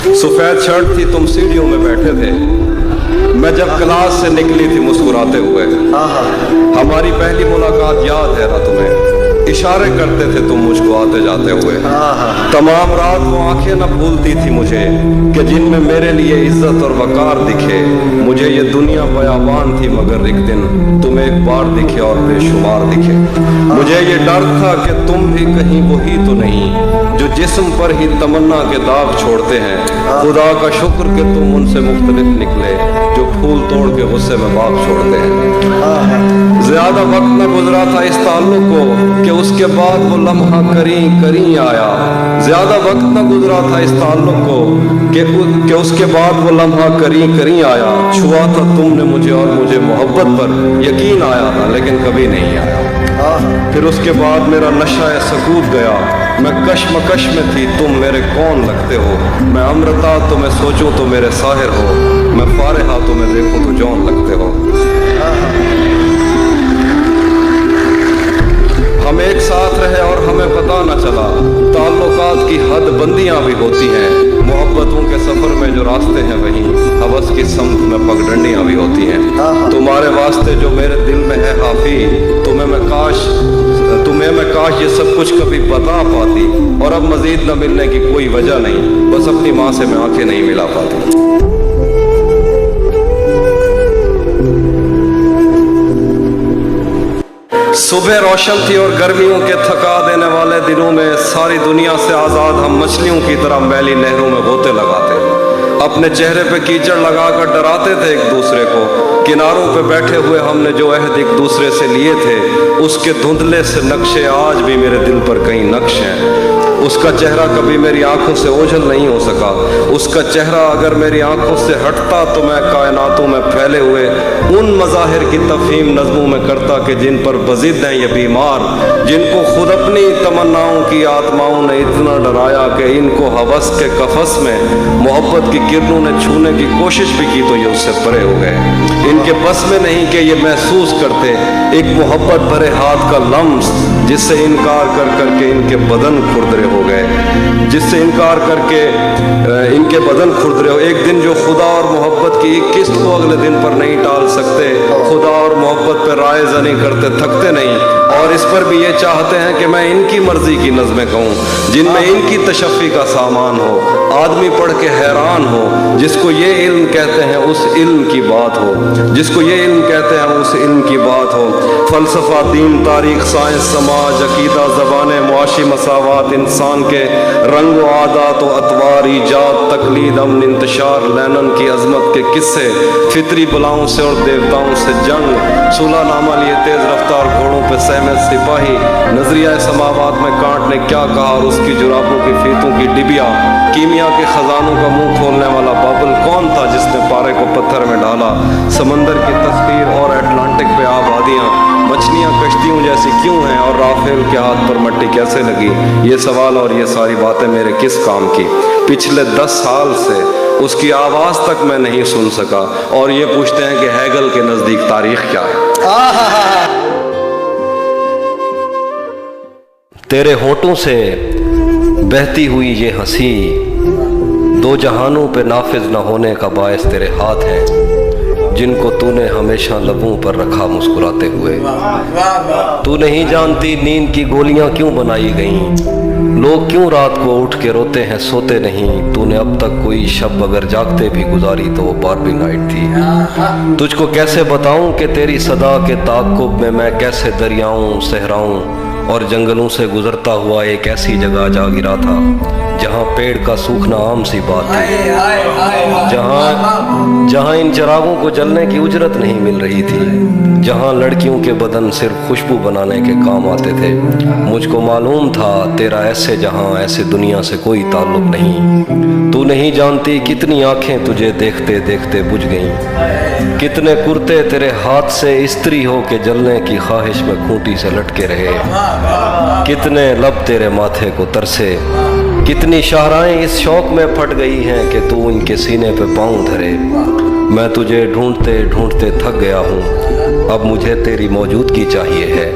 सफेद शर्ट थी, तुम सीढ़ियों में बैठे थे, मैं जब क्लास से निकली थी मुस्कुराते हुए। हमारी पहली मुलाकात याद है ना तुम्हें? इशारे करते थे तुम मुझको आते जाते हुए। तमाम रात वो आंखें न भूलती थी मुझे कि जिनमें मेरे लिए इज्जत और वकार दिखे। मुझे ये दुनिया बयाबान थी मगर एक दिन तुम एक बार दिखे और बेशुमार दिखे। मुझे ये डर था कि तुम भी कहीं वही तो नहीं जो जिस्म पर ही तमन्ना के दाग छोड़ते हैं। खुदा का शुक्र कि तुम उनसे मुख्तलिफ निकले जो फूल तोड़ के गुस्से में बाग छोड़ते हैं। ज्यादा वक्त न गुजरा था इस ताल्लुक को कि उसके बाद वो लम्हा करीं आया। ज्यादा वक्त न गुजरा था इस ताल्लुक को कि उसके बाद वो लम्हा करीं आया। छुआ था तुमने मुझे और मुझे मोहब्बत पर यकीन आया था, लेकिन कभी नहीं आया। फिर उसके बाद मेरा नशा सकूत गया। मैं कश्मकश में थी, तुम मेरे कौन लगते हो। मैं अमृता तो मैं सोचूं तो मेरे साहिर हो। मैं फारिहा तो मैं देखूं तो जौन लगते हो। हम एक साथ रहे और हमें पता न चला। ताल्लुकात की हद बंदियां भी होती हैं। मोहब्बतों के सफर में जो रास्ते हैं वहीं हवस की समत में पगडंडियां भी होती हैं। तुम्हारे वास्ते जो मेरे दिल में है हाफी, तुम्हें मैं काश ये सब कुछ कभी बता पाती। और अब मजीद न मिलने की कोई वजह नहीं, बस अपनी माँ से मैं आंखें नहीं मिला पाती। सुबह रोशन थी और गर्मियों के थका देने वाले दिनों में सारी दुनिया से आज़ाद हम मछलियों की तरह मैली नहरों में गोते लगाते, अपने चेहरे पे कीचड़ लगाकर डराते थे एक दूसरे को। किनारों पे बैठे हुए हमने जो अहद एक दूसरे से लिए थे, उसके धुंधले से नक्शे आज भी मेरे दिल पर कई नक्श हैं। उसका चेहरा कभी मेरी आंखों से ओझल नहीं हो सका। उसका चेहरा अगर मेरी आंखों से हटता तो मैं कायनातों में फैले हुए उन मज़ाहिर की तफहीम नज़मों में करता कि जिन पर बज़िद हैं ये बीमार, जिनको खुद अपनी तमन्नाओं की आत्माओं ने इतना डराया कि इनको हवस के कफस में मोहब्बत की किरणों ने छूने की कोशिश भी की तो ये उससे परे हो गए। इनके बस में नहीं कि ये महसूस करते एक मोहब्बत भरे हाथ का लम्स, जिससे इनकार कर करके इनके बदन खुरदरे हो गए, जिससे इनकार करके इनके बदन खुरदरे हो। एक दिन जो खुदा और मोहब्बत की एक किस्त को अगले दिन पर नहीं टाल सकते, खुदा और मोहब्बत पर राय ज़नी करते थकते नहीं, और इस पर भी ये चाहते हैं कि मैं इनकी मर्जी की नज़में कहूँ जिनमें इनकी तशफ़ी का सामान हो। आदमी पढ़ के हैरान हो, जिसको ये इल्म कहते हैं उस इल्म की बात हो, जिसको ये इल्म कहते हैं उस इल्म की बात हो। फ़लसफ़ा, दीन, तारीख़, साइंस, समाज, अक़ीदा, ज़बानें, मुआशी मसावात, इंसान के रंग व आदात व अतवार, ईजाद, तकलीद, अमन, इंतशार, लैनन की अज़मत के किस्से, फितरी बलाओं से और देवताओं से जंग, सुलहनामा लिए तेज़ रफ्तार घोड़ों पर सहमे सिपाही, नजरिया समावात में कांट ने क्या कहा और उसकी जुराबों की फीतों की डिबिया, कीमिया के खजानों का मुंह खोलने वाला बाबल कौन था जिसने पारे को पत्थर में डाला, समंदर की तस्वीर और अटलांटिक पे आबादियाँ, मछलियाँ कश्तियों जैसी क्यों हैं और राफेल के हाथ पर मट्टी कैसे लगी। ये सवाल और ये सारी बातें मेरे किस काम की। पिछले 10 साल से उसकी आवाज़ तक मैं नहीं सुन सका, और ये पूछते हैं कि हैगल के नज़दीक तारीख़ क्या है। तेरे होठों से बहती हुई ये हंसी, दो जहानों पे नाफिज न होने का बायस तेरे हाथ हैं, जिनको तूने हमेशा लबों पर रखा मुस्कुराते हुए। तू नहीं जानती नींद की गोलियां क्यों बनाई गईं, लोग क्यों रात को उठ के रोते हैं सोते नहीं। तूने अब तक कोई शब अगर जागते भी गुजारी तो वो बारबी नाइट थी। तुझको कैसे बताऊं कि तेरी सदा के ताक़ुब में मैं कैसे दरियाओं, सहराओं और जंगलों से गुजरता हुआ एक ऐसी जगह जा गिरा था जहाँ पेड़ का सूखना आम सी बात थी, जहाँ इन चिरागों को जलने की उजरत नहीं मिल रही थी, जहाँ लड़कियों के बदन सिर्फ खुशबू बनाने के काम आते थे। मुझको मालूम था तेरा ऐसे जहाँ ऐसे दुनिया से कोई ताल्लुक नहीं। तू नहीं जानती कितनी आंखें तुझे देखते देखते बुझ गईं, कितने कुर्ते तेरे हाथ से इस्त्री हो के जलने की ख्वाहिश में खूंटी से लटके रहे, कितने लब तेरे माथे को तरसे, कितनी शाहराएं इस शौक में फट गई हैं कि तू इनके सीने पे पाँव धरे। मैं तुझे ढूंढते ढूंढते थक गया हूँ, अब मुझे तेरी मौजूदगी चाहिए है।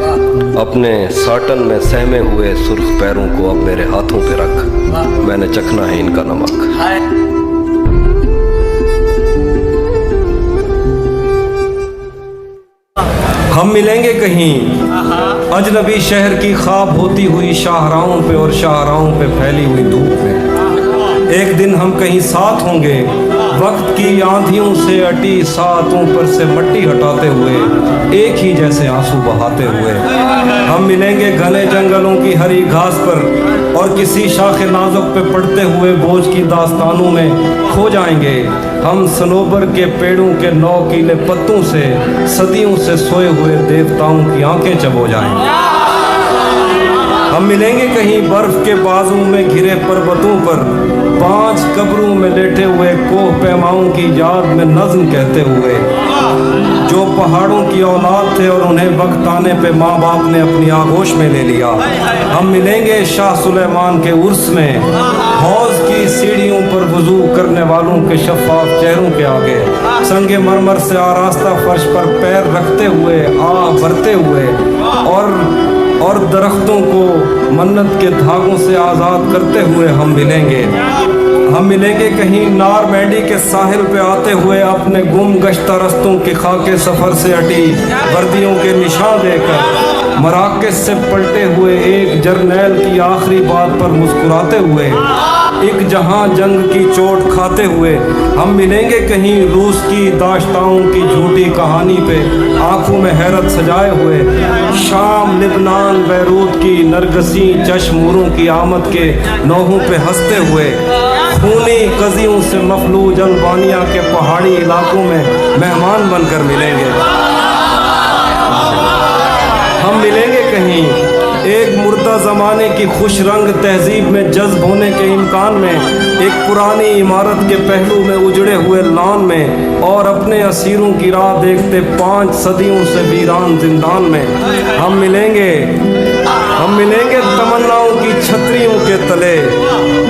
अपने साटन में सहमे हुए सुर्ख पैरों को अब मेरे हाथों पे रख, मैंने चखना है इनका नमक। मिलेंगे कहीं अजनबी शहर की ख्वाब होती हुई शाहराहों पे और शाहराहों पे फैली हुई धूप में। एक दिन हम कहीं साथ होंगे, वक्त की आंधियों से अटी सातों पर से मट्टी हटाते हुए, एक ही जैसे आंसू बहाते हुए। हम मिलेंगे घने जंगलों की हरी घास पर और किसी शाख नाजुक पे पड़ते हुए बोझ की दास्तानों में खो जाएंगे। हम सनोबर के पेड़ों के नौकीले पत्तों से सदियों से सोए हुए देवताओं की आंखें चबो जाएंगे। हम मिलेंगे कहीं बर्फ के बाजू में घिरे पर्वतों पर, 5 कब्रों में लेटे हुए कोह पैमाओं की याद में नज्म कहते हुए, जो पहाड़ों की औलाद थे और उन्हें वक्त आने पे माँ बाप ने अपनी आगोश में ले लिया। हम मिलेंगे शाह सुलेमान के उर्स में, हौज की सीढ़ियों पर वुजू करने वालों के शफाफ चेहरों के आगे, संगे मरमर से आरास्ता फर्श पर पैर रखते हुए, आह भरते हुए और दरख्तों को मन्नत के धागों से आज़ाद करते हुए हम मिलेंगे। हम मिलेंगे कहीं नार मैडी के साहिल पे आते हुए, अपने गुम गश्ता रस्तों के खाके सफ़र से हटी वर्दियों के निशान देकर, मराकश से पलटे हुए एक जर्नैल की आखिरी बात पर मुस्कुराते हुए, एक जहां जंग की चोट खाते हुए। हम मिलेंगे कहीं रूस की दाश्ताओं की झूठी कहानी पे आंखों में हैरत सजाए हुए, शाम लिबनान बैरूत की नरगसी चश्मूरों की आमद के नौहों पे हंसते हुए, खूनी कजियों से मफलूज अल्बानिया के पहाड़ी इलाकों में मेहमान बनकर मिलेंगे। हम मिलेंगे कहीं एक मुर्दा ज़माने की खुश रंग तहजीब में जज्ब होने के इम्कान में, एक पुरानी इमारत के पहलू में उजड़े हुए लॉन में, और अपने असीरों की राह देखते 5 सदियों से वीरान जिंदान में। हम मिलेंगे तमन्नाओं की छतरियों के तले,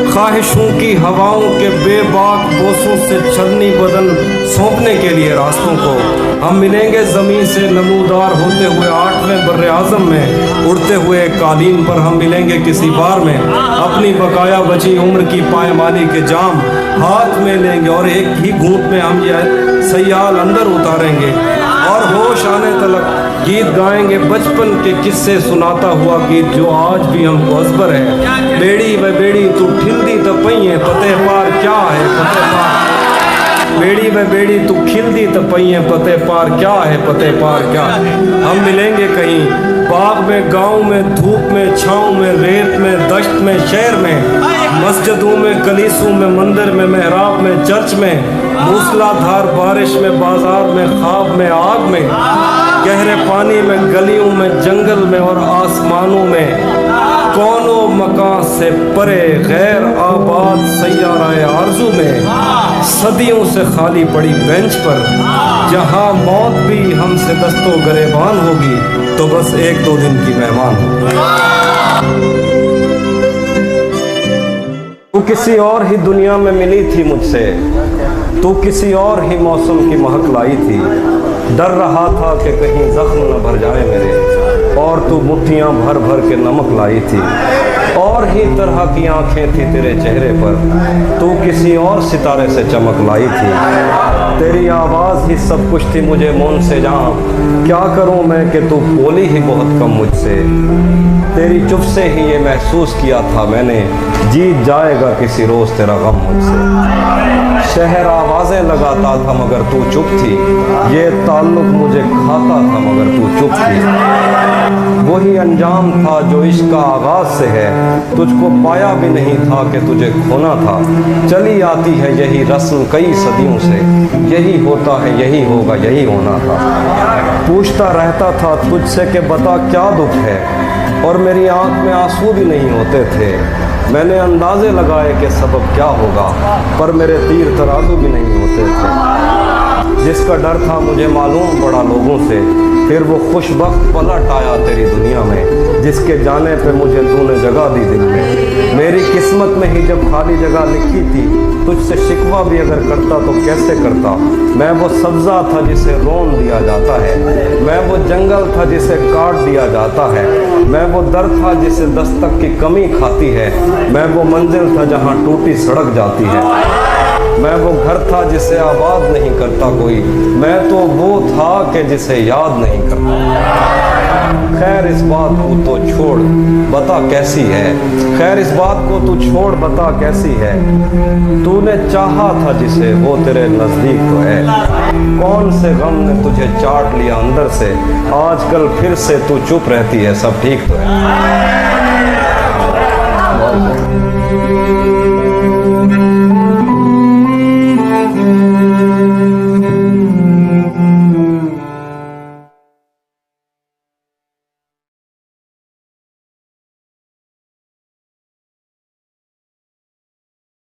ख्वाहिशों की हवाओं के बेबाक बोसों से छलनी बदन सौंपने के लिए रास्तों को। हम मिलेंगे ज़मीन से नमूदार होते हुए 8वें बर्रे आज़म में, उड़ते हुए कालीन पर हम मिलेंगे किसी बार में, अपनी बकाया बची उम्र की पायमाली के जाम हाथ में लेंगे और एक ही घूंट में हम ये सयाल अंदर उतारेंगे और होश आने तलक गीत गाएंगे, बचपन के किस्से सुनाता हुआ गीत जो आज भी हमको अज़बर है। बेड़ी व बेड़ी तू ठिलदी त पईए, पते पार क्या है पते पार। बेड़ी व बेड़ी तू खिलदी त पईए, पते पार क्या है पते पार क्या। हम मिलेंगे कहीं बाग में, गांव में, धूप में, छाँव में, रेत में, दश्त में, शहर में, मस्जिदों में, कलीसों में, मंदिर में, मेहराब में, चर्च में, मूसलाधार बारिश में, बाजार में, ख्वाब में, आग में, गहरे पानी में, गलियों में, जंगल में और आसमानों में, कौनों मकान से परे गैर आबाद सैयाराए आरज़ू में, सदियों से खाली पड़ी बेंच पर, जहां मौत भी हमसे दस्तो गरेबान होगी तो बस 1-2 दिन की मेहमान होगी। तू किसी और ही दुनिया में मिली थी मुझसे, तू किसी और ही मौसम की महक लाई थी। डर रहा था कि कहीं जख्म न भर जाए मेरे, और तू मुट्ठियाँ भर भर के नमक लाई थी। और ही तरह की आंखें थी तेरे चेहरे पर, तू किसी और सितारे से चमक लाई थी। तेरी आवाज़ ही सब कुछ थी मुझे मौन से जहाँ, क्या करूँ मैं कि तू बोली ही बहुत कम मुझसे। तेरी चुप से ही ये महसूस किया था मैंने, जीत जाएगा किसी रोज़ तेरा गम मुझसे। शहर आवाज़ें लगाता था मगर तू चुप थी, ये ताल्लुक मुझे खाता था मगर तू चुप थी। वही अंजाम था जो इश्क का आगाज़ से है, तुझको पाया भी नहीं था कि तुझे खोना था। चली आती है यही रस्म कई सदियों से, यही होता है यही होगा यही होना था। पूछता रहता था तुझसे कि बता क्या दुख है, और मेरी आंख में आंसू भी नहीं होते थे। मैंने अंदाजे लगाए कि सबब क्या होगा, पर मेरे तीर तराजू भी नहीं होते थे। जिसका डर था मुझे मालूम पड़ा लोगों से, फिर वो खुशबख्त पलट आया तेरी दुनिया में, जिसके जाने पे मुझे तूने जगह दी दिल में। मेरी किस्मत में ही जब खाली जगह लिखी थी, तुझसे शिकवा भी अगर करता तो कैसे करता। मैं वो सब्ज़ा था जिसे रोन दिया जाता है, मैं वो जंगल था जिसे काट दिया जाता है, मैं वो दर था जिसे दस्तक की कमी खाती है, मैं वो मंजिल था जहाँ टूटी सड़क जाती है। मैं वो घर था जिसे आबाद नहीं करता कोई, मैं तो वो था कि जिसे याद नहीं करता। खैर इस बात को तो छोड़ बता कैसी है, खैर इस बात को तू छोड़ बता कैसी है, तूने चाहा था जिसे वो तेरे नजदीक तो है। कौन से गम ने तुझे चाट लिया अंदर से, आजकल फिर से तू चुप रहती है, सब ठीक तो है।